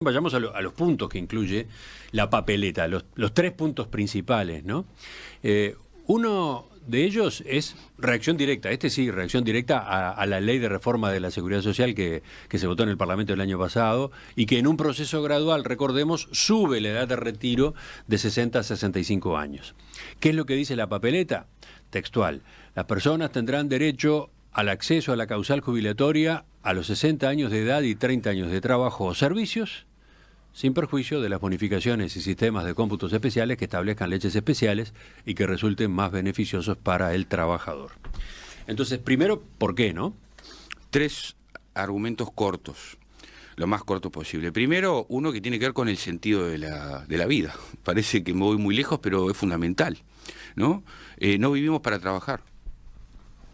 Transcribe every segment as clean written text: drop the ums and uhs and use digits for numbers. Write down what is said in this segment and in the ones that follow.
Vayamos a los puntos que incluye la papeleta, los tres puntos principales, ¿no? Uno de ellos es reacción directa, reacción directa a la ley de reforma de la Seguridad Social que se votó en el Parlamento el año pasado y que en un proceso gradual, recordemos, sube la edad de retiro de 60 a 65 años. ¿Qué es lo que dice la papeleta? Textual: las personas tendrán derecho al acceso a la causal jubilatoria a los 60 años de edad y 30 años de trabajo o servicios, sin perjuicio de las bonificaciones y sistemas de cómputos especiales que establezcan leyes especiales y que resulten más beneficiosos para el trabajador. Entonces, primero, ¿por qué, no? Tres argumentos cortos, lo más corto posible. Primero, uno que tiene que ver con el sentido de la vida. Parece que me voy muy lejos, pero es fundamental, ¿no? No vivimos para trabajar.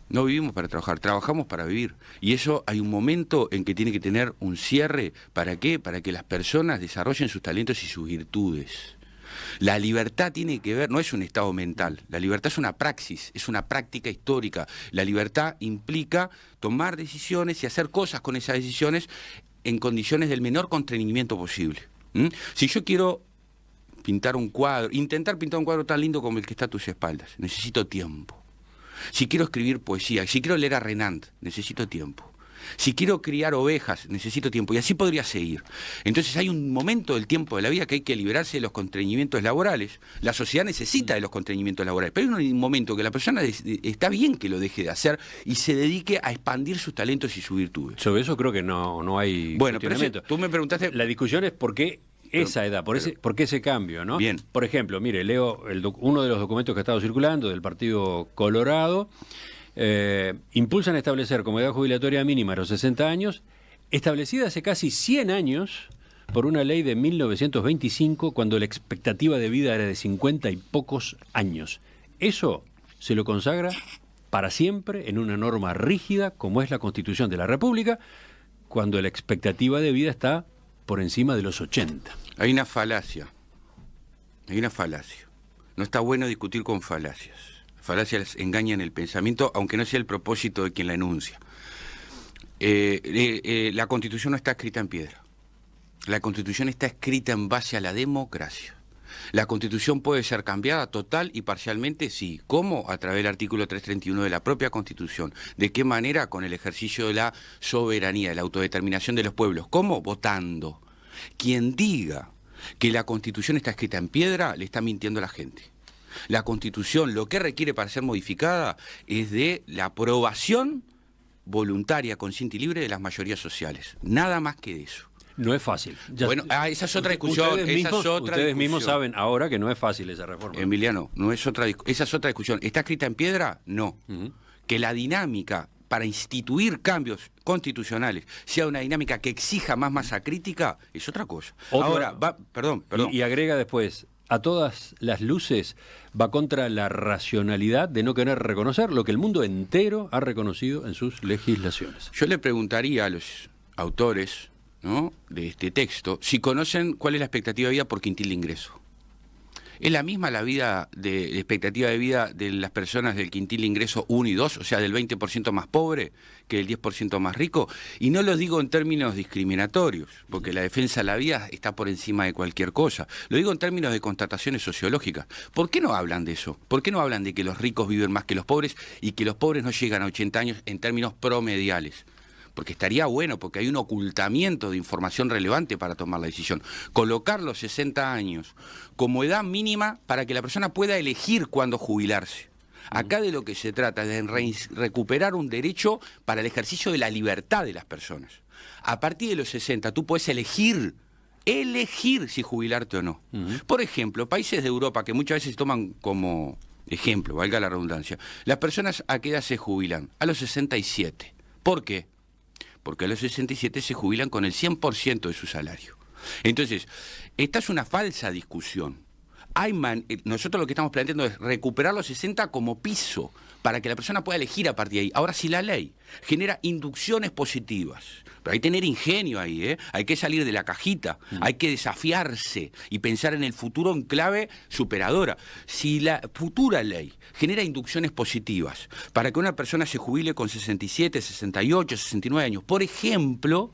No vivimos para trabajar, trabajamos para vivir. Y eso hay un momento en que tiene que tener un cierre. ¿Para qué? Para que las personas desarrollen sus talentos y sus virtudes. La libertad tiene que ver, no es un estado mental, la libertad es una praxis, es una práctica histórica. La libertad implica tomar decisiones y hacer cosas con esas decisiones en condiciones del menor constreñimiento posible. Si yo quiero pintar un cuadro, intentar pintar un cuadro tan lindo como el que está a tus espaldas, necesito tiempo. Si quiero escribir poesía, si quiero leer a Renand, necesito tiempo. Si quiero criar ovejas, necesito tiempo. Y así podría seguir. Entonces hay un momento del tiempo de la vida que hay que liberarse de los constreñimientos laborales. La sociedad necesita de los constreñimientos laborales. Pero hay un momento que la persona está bien que lo deje de hacer y se dedique a expandir sus talentos y sus virtudes. Sobre eso creo que no hay bueno, pero tú me preguntaste. La discusión es por qué esa edad, ¿por qué ese cambio, no? Bien. Por ejemplo, mire, leo uno de los documentos que ha estado circulando del Partido Colorado. Impulsan a establecer como edad jubilatoria mínima a los 60 años, establecida hace casi 100 años por una ley de 1925, cuando la expectativa de vida era de 50 y pocos años. Eso se lo consagra para siempre en una norma rígida como es la Constitución de la República, cuando la expectativa de vida está por encima de los 80. Hay una falacia. No está bueno discutir con falacias. Falacias engañan el pensamiento, aunque no sea el propósito de quien la enuncia. La Constitución no está escrita en piedra. La Constitución está escrita en base a la democracia. La Constitución puede ser cambiada total y parcialmente, sí. ¿Cómo? A través del artículo 331 de la propia Constitución. ¿De qué manera? Con el ejercicio de la soberanía, de la autodeterminación de los pueblos. ¿Cómo? Votando. Quien diga que la Constitución está escrita en piedra, le está mintiendo a la gente. La Constitución lo que requiere para ser modificada es de la aprobación voluntaria, consciente y libre de las mayorías sociales. Nada más que de eso. No es fácil. Esa es otra discusión. Ustedes mismos saben ahora que no es fácil esa reforma. Emiliano, esa es otra discusión. ¿Está escrita en piedra? No. Que la dinámica para instituir cambios constitucionales sea una dinámica que exija más masa crítica es otra cosa. Perdón. Y agrega después: a todas las luces va contra la racionalidad de no querer reconocer lo que el mundo entero ha reconocido en sus legislaciones. Yo le preguntaría a los autores, ¿no?, de este texto si conocen cuál es la expectativa de vida por quintil de ingreso. ¿Es la misma la expectativa de vida de las personas del quintil de ingreso 1 y 2, o sea, del 20% más pobre que del 10% más rico? Y no lo digo en términos discriminatorios, porque la defensa de la vida está por encima de cualquier cosa. Lo digo en términos de constataciones sociológicas. ¿Por qué no hablan de eso? ¿Por qué no hablan de que los ricos viven más que los pobres y que los pobres no llegan a 80 años en términos promediales? Porque estaría bueno, porque hay un ocultamiento de información relevante para tomar la decisión. Colocar los 60 años como edad mínima para que la persona pueda elegir cuándo jubilarse. Acá de lo que se trata es de recuperar un derecho para el ejercicio de la libertad de las personas. A partir de los 60 tú puedes elegir si jubilarte o no. Por ejemplo, países de Europa que muchas veces toman como ejemplo, valga la redundancia, las personas ¿a qué edad se jubilan? A los 67. ¿Por qué? Porque a los 67 se jubilan con el 100% de su salario. Entonces, esta es una falsa discusión. Nosotros lo que estamos planteando es recuperar los 60 como piso, para que la persona pueda elegir a partir de ahí. Ahora, si la ley genera inducciones positivas. Pero hay que tener ingenio ahí, ¿eh? Hay que salir de la cajita, hay que desafiarse y pensar en el futuro en clave superadora. Si la futura ley genera inducciones positivas para que una persona se jubile con 67, 68, 69 años, por ejemplo,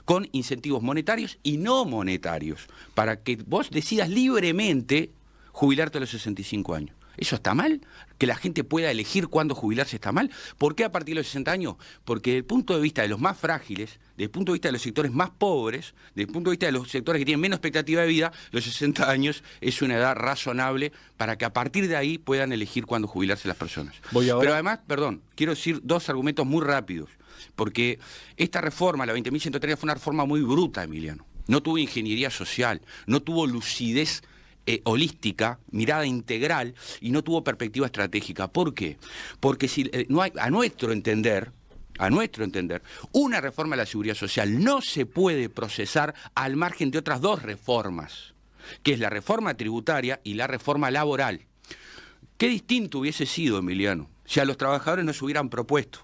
con incentivos monetarios y no monetarios, para que vos decidas libremente jubilarte a los 65 años. ¿Eso está mal? ¿Que la gente pueda elegir cuándo jubilarse está mal? ¿Por qué a partir de los 60 años? Porque desde el punto de vista de los más frágiles, desde el punto de vista de los sectores más pobres, desde el punto de vista de los sectores que tienen menos expectativa de vida, los 60 años es una edad razonable para que a partir de ahí puedan elegir cuándo jubilarse las personas. Pero además, quiero decir dos argumentos muy rápidos, porque esta reforma, la 20.130, fue una reforma muy bruta, Emiliano. No tuvo ingeniería social, no tuvo lucidez holística, mirada integral, y no tuvo perspectiva estratégica. ¿Por qué? Porque si no hay, a nuestro entender, una reforma de la seguridad social no se puede procesar al margen de otras dos reformas, que es la reforma tributaria y la reforma laboral. Qué distinto hubiese sido, Emiliano, si a los trabajadores nos hubieran propuesto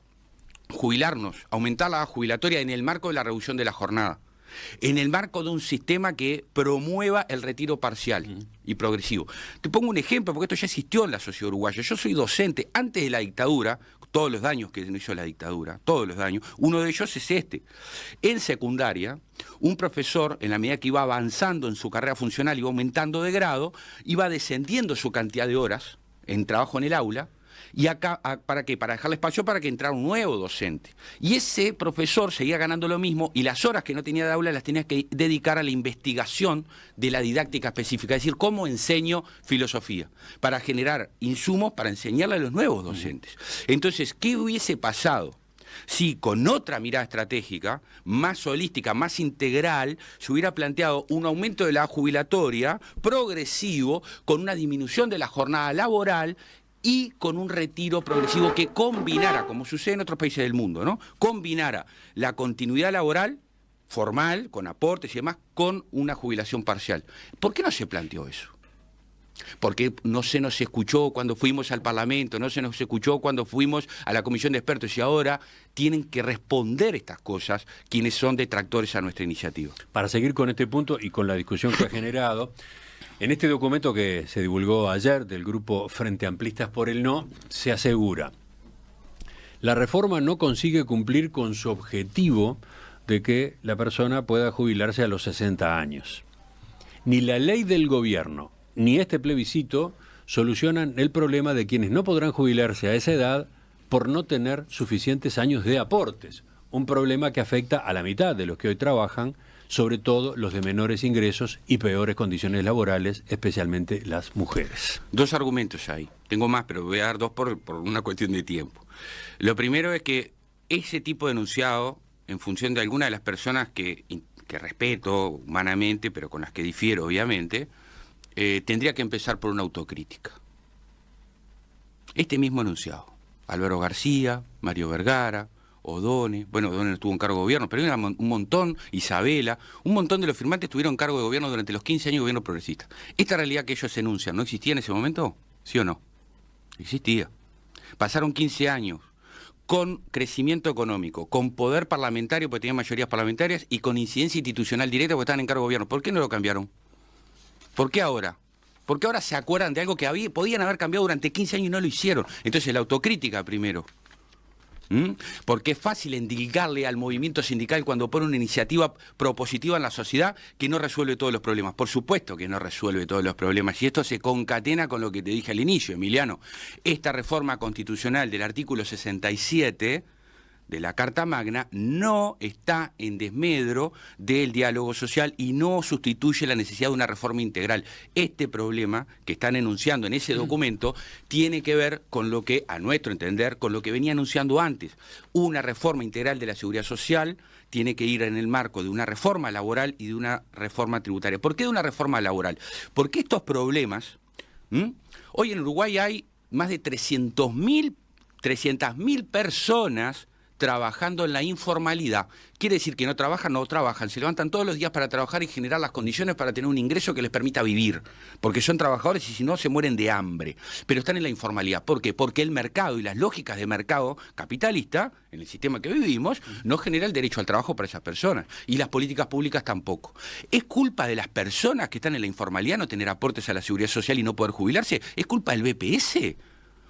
jubilarnos, aumentar la jubilatoria en el marco de la reducción de la jornada, en el marco de un sistema que promueva el retiro parcial y progresivo. Te pongo un ejemplo, porque esto ya existió en la sociedad uruguaya. Yo soy docente antes de la dictadura, todos los daños que nos hizo la dictadura, todos los daños, uno de ellos es este. En secundaria, un profesor, en la medida que iba avanzando en su carrera funcional, iba aumentando de grado, iba descendiendo su cantidad de horas en trabajo en el aula. ¿Y acá para qué? Para dejarle espacio para que entrara un nuevo docente. Y ese profesor seguía ganando lo mismo y las horas que no tenía de aula las tenía que dedicar a la investigación de la didáctica específica, es decir, cómo enseño filosofía, para generar insumos para enseñarle a los nuevos docentes. Entonces, ¿qué hubiese pasado si con otra mirada estratégica, más holística, más integral, se hubiera planteado un aumento de la jubilatoria progresivo con una disminución de la jornada laboral y con un retiro progresivo que combinara, como sucede en otros países del mundo, ¿no? Combinara la continuidad laboral formal, con aportes y demás, con una jubilación parcial? ¿Por qué no se planteó eso? Porque no se nos escuchó cuando fuimos al Parlamento, no se nos escuchó cuando fuimos a la Comisión de Expertos, y ahora tienen que responder estas cosas quienes son detractores a nuestra iniciativa. Para seguir con este punto y con la discusión que ha generado, en este documento que se divulgó ayer del grupo Frente Amplistas por el No, se asegura: la reforma no consigue cumplir con su objetivo de que la persona pueda jubilarse a los 60 años. Ni la ley del gobierno ni este plebiscito solucionan el problema de quienes no podrán jubilarse a esa edad por no tener suficientes años de aportes, un problema que afecta a la mitad de los que hoy trabajan, sobre todo los de menores ingresos y peores condiciones laborales, especialmente las mujeres. Dos argumentos ahí. Tengo más, pero voy a dar dos por una cuestión de tiempo. Lo primero es que ese tipo de enunciado, en función de alguna de las personas que respeto humanamente, pero con las que difiero obviamente, tendría que empezar por una autocrítica. Este mismo enunciado, Álvaro García, Mario Vergara, O'Donnell, bueno, O'Donnell estuvo en cargo de gobierno, pero hay un montón, Isabela, un montón de los firmantes tuvieron cargo de gobierno durante los 15 años de gobierno progresista. ¿Esta realidad que ellos enuncian no existía en ese momento? ¿Sí o no? Existía. Pasaron 15 años con crecimiento económico, con poder parlamentario, porque tenían mayorías parlamentarias, y con incidencia institucional directa, porque estaban en cargo de gobierno. ¿Por qué no lo cambiaron? ¿Por qué ahora? Porque ahora se acuerdan de algo que podían haber cambiado durante 15 años y no lo hicieron. Entonces la autocrítica primero. Porque es fácil endilgarle al movimiento sindical cuando pone una iniciativa propositiva en la sociedad que no resuelve todos los problemas. Por supuesto que no resuelve todos los problemas, y esto se concatena con lo que te dije al inicio, Emiliano. Esta reforma constitucional del artículo 67 de la Carta Magna no está en desmedro del diálogo social y no sustituye la necesidad de una reforma integral. Este problema que están enunciando en ese documento tiene que ver con lo que, a nuestro entender, con lo que venía anunciando antes. Una reforma integral de la seguridad social tiene que ir en el marco de una reforma laboral y de una reforma tributaria. ¿Por qué de una reforma laboral? Porque estos problemas, hoy en Uruguay hay más de 300.000 personas trabajando en la informalidad. Quiere decir que no trabajan, se levantan todos los días para trabajar y generar las condiciones para tener un ingreso que les permita vivir, porque son trabajadores y si no se mueren de hambre, pero están en la informalidad. ¿Por qué? Porque el mercado y las lógicas de mercado capitalista, en el sistema que vivimos, no genera el derecho al trabajo para esas personas, y las políticas públicas tampoco. ¿Es culpa de las personas que están en la informalidad no tener aportes a la seguridad social y no poder jubilarse? ¿Es culpa del BPS?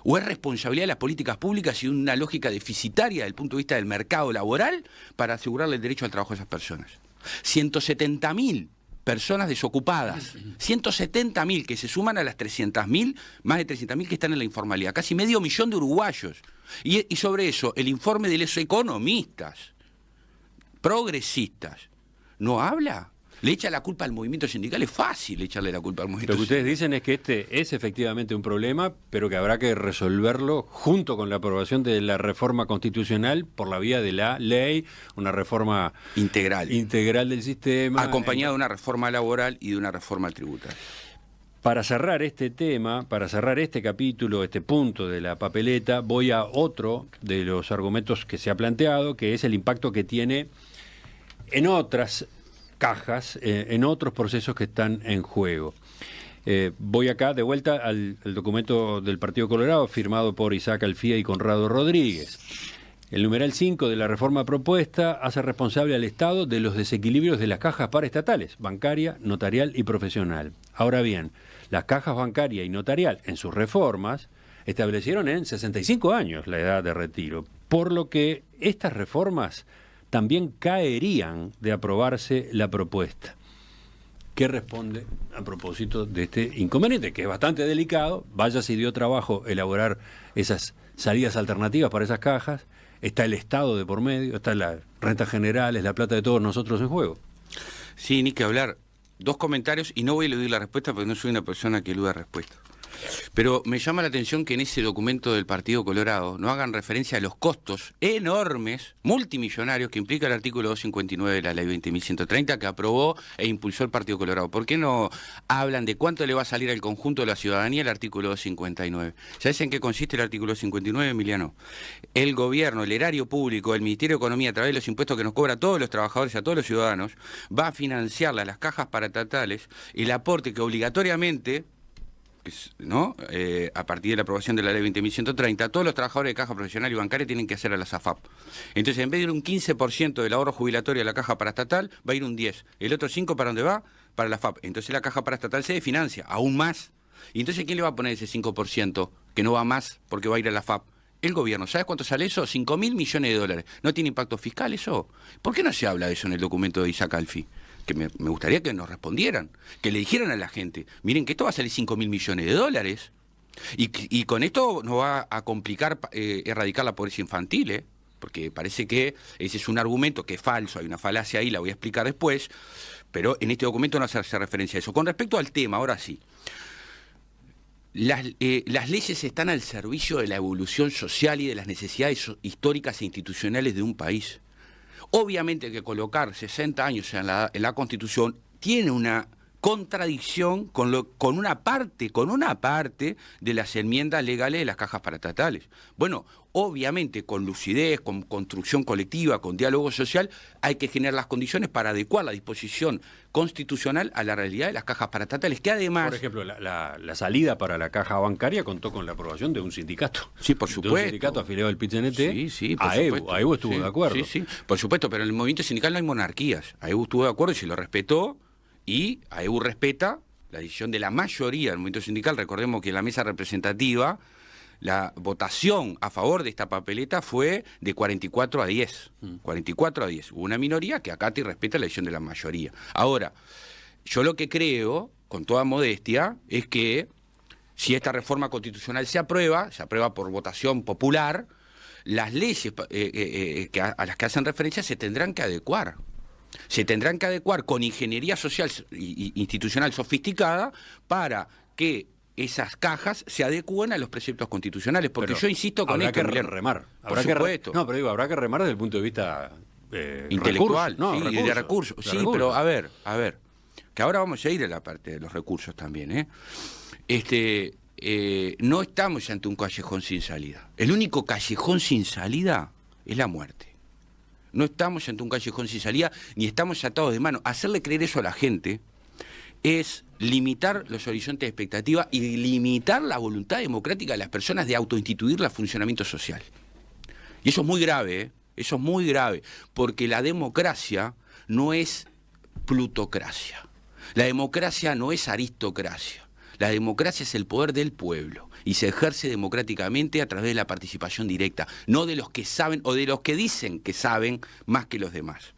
¿O es responsabilidad de las políticas públicas y una lógica deficitaria desde el punto de vista del mercado laboral para asegurarle el derecho al trabajo a esas personas? 170.000 personas desocupadas, 170.000 que se suman a las 300.000, más de 300.000 que están en la informalidad, casi 500.000 de uruguayos. Y sobre eso, el informe de los economistas progresistas no habla. Le echa la culpa al movimiento sindical, es fácil echarle la culpa al movimiento sindical. Lo que ustedes dicen es que este es efectivamente un problema, pero que habrá que resolverlo junto con la aprobación de la reforma constitucional por la vía de la ley, una reforma integral del sistema. Acompañada de una reforma laboral y de una reforma tributaria. Para cerrar este tema, para cerrar este capítulo, este punto de la papeleta, voy a otro de los argumentos que se ha planteado, que es el impacto que tiene en otras cajas, en otros procesos que están en juego. Voy acá de vuelta al documento del Partido Colorado firmado por Isaac Alfía y Conrado Rodríguez. El numeral 5 de la reforma propuesta hace responsable al Estado de los desequilibrios de las cajas paraestatales, bancaria, notarial y profesional. Ahora bien, las cajas bancaria y notarial en sus reformas establecieron en 65 años la edad de retiro, por lo que estas reformas también caerían de aprobarse la propuesta. ¿Qué responde a propósito de este inconveniente, que es bastante delicado? Vaya si dio trabajo elaborar esas salidas alternativas para esas cajas, está el Estado de por medio, está la renta general, es la plata de todos nosotros en juego. Sí, ni que hablar. 2 comentarios y no voy a eludir la respuesta porque no soy una persona que eluda respuesta. Pero me llama la atención que en ese documento del Partido Colorado no hagan referencia a los costos enormes, multimillonarios, que implica el artículo 259 de la Ley 20.130 que aprobó e impulsó el Partido Colorado. ¿Por qué no hablan de cuánto le va a salir al conjunto de la ciudadanía el artículo 259? ¿Sabes en qué consiste el artículo 259, Emiliano? El gobierno, el erario público, el Ministerio de Economía, a través de los impuestos que nos cobra a todos los trabajadores y a todos los ciudadanos, va a financiarle a las cajas paraestatales el aporte que obligatoriamente, ¿no? A partir de la aprobación de la Ley 20.130, todos los trabajadores de caja profesional y bancaria tienen que hacer a la SAFAP. Entonces, en vez de ir un 15% del ahorro jubilatorio a la caja paraestatal, va a ir un 10%. ¿El otro 5% para dónde va? Para la FAP. Entonces la caja paraestatal se financia, aún más. ¿Y entonces quién le va a poner ese 5% que no va más porque va a ir a la FAP? El gobierno. ¿Sabes cuánto sale eso? 5.000 millones de dólares. ¿No tiene impacto fiscal eso? ¿Por qué no se habla de eso en el documento de Isaac Alfí? Que me gustaría que nos respondieran, que le dijeran a la gente, miren que esto va a salir 5.000 millones de dólares, y con esto nos va a complicar erradicar la pobreza infantil, porque parece que ese es un argumento que es falso, hay una falacia ahí, la voy a explicar después, pero en este documento no se hace referencia a eso. Con respecto al tema, ahora sí, las leyes están al servicio de la evolución social y de las necesidades históricas e institucionales de un país. Obviamente que colocar 60 años en la Constitución tiene una contradicción con una parte de las enmiendas legales de las cajas paraestatales. Bueno, obviamente con lucidez, con construcción colectiva, con diálogo social, hay que generar las condiciones para adecuar la disposición constitucional a la realidad de las cajas paraestatales, que además... Por ejemplo, la salida para la caja bancaria contó con la aprobación de un sindicato. Sí, por supuesto. De un sindicato afiliado al PIT-CNT. Sí, por supuesto. AEBU estuvo de acuerdo. Sí, por supuesto, pero en el movimiento sindical no hay monarquías. AEBU estuvo de acuerdo y se lo respetó, y AEBU respeta la decisión de la mayoría del movimiento sindical. Recordemos que en la mesa representativa la votación a favor de esta papeleta fue de 44 a 10. 44 a 10. Hubo una minoría que acata y respeta la decisión de la mayoría. Ahora, yo lo que creo, con toda modestia, es que si esta reforma constitucional se aprueba por votación popular, las leyes a las que hacen referencia se tendrán que adecuar. Se tendrán que adecuar con ingeniería social e institucional sofisticada para que esas cajas se adecúen a los preceptos constitucionales, porque yo insisto con esto, habrá que remar. Por supuesto. Habrá que remar desde el punto de vista intelectual, recursos, y de recursos. Sí, recursos. Pero a ver, que ahora vamos a ir a la parte de los recursos también, no estamos ante un callejón sin salida. El único callejón sin salida es la muerte. No estamos ante un callejón sin salida, ni estamos atados de mano. Hacerle creer eso a la gente es limitar los horizontes de expectativa y limitar la voluntad democrática de las personas de autoinstituir el funcionamiento social. Y eso es muy grave, ¿eh? Eso es muy grave, porque la democracia no es plutocracia. La democracia no es aristocracia. La democracia es el poder del pueblo y se ejerce democráticamente a través de la participación directa, no de los que saben o de los que dicen que saben más que los demás.